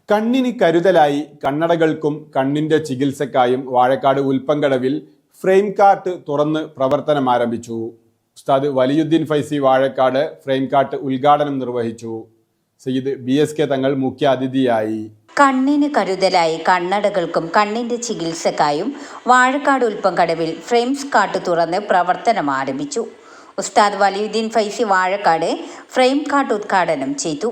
കണ്ണിന് കരുതലായി കണ്ണടകൾക്കും കണ്ണിന്റെ ചികിത്സക്കായും Vazhakkad ഉൽപ്പങ്കടവിൽ frame cart തുറന്ന് പ്രവർത്തനം ആരംഭിച്ചു. ഉസ്താദ് വലിയുദ്ദീൻ ഫൈസി വാഴക്കാട് ഫ്രെയിം കാർട്ട് ഉദ്ഘാടനം നിർവഹിച്ചു. സയ്യിദ് BSK തങ്ങൾ മുഖ്യ അതിഥിയായി. കണ്ണിന് കരുതലായി കണ്ണടകൾക്കും കണ്ണിന്റെ ചികിത്സക്കായും വാഴക്കാട് ഉൽപ്പങ്കടവിൽ ഫ്രെയിംസ് കാർട്ട് തുറന്ന് പ്രവർത്തനം ആരംഭിച്ചു. ഉസ്താദ് വലിയുദ്ദീൻ ഫൈസി വാഴക്കാട് ഫ്രെയിം കാർട്ട് ഉദ്ഘാടനം ചെയ്തു.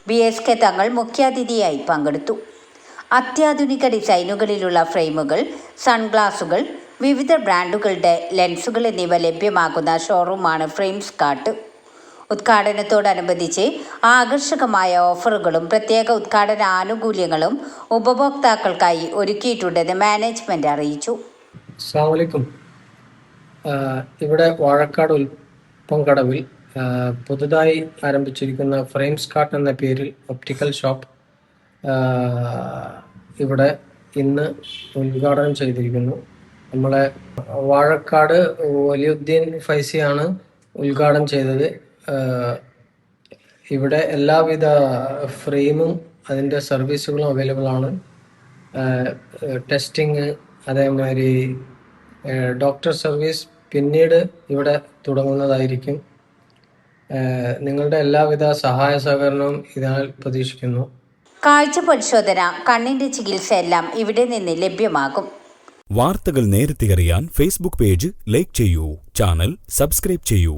BSK തങ്ങൾ മുഖ്യാതിഥിയായി പങ്കെടുത്തു. അത്യാധുനിക ഡിസൈനുകളിലുള്ള ഫ്രെയിമുകൾ, സൺഗ്ലാസുകൾ, വിവിധ ബ്രാൻഡുകളുടെ ലെൻസുകൾ എന്നിവ ലഭ്യമാക്കുന്ന ഷോറൂമാണ് ഫ്രെയിംസ് കാർട്ട്. ഉദ്ഘാടനത്തോടനുബന്ധിച്ച് ആകർഷകമായ ഓഫറുകളും പ്രത്യേക ഉദ്ഘാടന ആനുകൂല്യങ്ങളും ഉപഭോക്താക്കൾക്കായി ഒരുക്കിയിട്ടുണ്ടെന്ന് മാനേജ്മെന്റ് അറിയിച്ചു. അസ്സലാമു അലൈക്കും. ഇവിടെ വാഴക്കാട് ഉൽപ്പങ്കടവിൽ പുതുതായി ആരംഭിച്ചിരിക്കുന്ന ഫ്രെയിംസ് കാർട്ട് എന്ന പേരിൽ ഒപ്റ്റിക്കൽ ഷോപ്പ് ഇവിടെ ഇന്ന് ഉദ്ഘാടനം ചെയ്തിരിക്കുന്നു. നമ്മളെ വാഴക്കാട് വലിയുദ്ദീൻ ഫൈസിയാണ് ഉദ്ഘാടനം ചെയ്തത്. ഇവിടെ എല്ലാവിധ ഫ്രെയിമും അതിൻ്റെ സർവീസുകളും അവൈലബിൾ ആണ്. ടെസ്റ്റിങ്, അതേമാതിരി ഡോക്ടർ സർവീസ് പിന്നീട് ഇവിടെ തുടങ്ങുന്നതായിരിക്കും. നിങ്ങളുടെ എല്ലാവിധ സഹായ സഹകരണവും ഇതിനാൽ പ്രതീക്ഷിക്കുന്നു. കാഴ്ച പരിശോധന, കണ്ണിന്റെ ചികിത്സ എല്ലാം ഇവിടെ നിന്ന് ലഭ്യമാകും. വാർത്തകൾ നേരത്തെ അറിയാൻ ഫേസ്ബുക്ക് പേജ് ലൈക്ക് ചെയ്യൂ, ചാനൽ സബ്സ്ക്രൈബ് ചെയ്യൂ.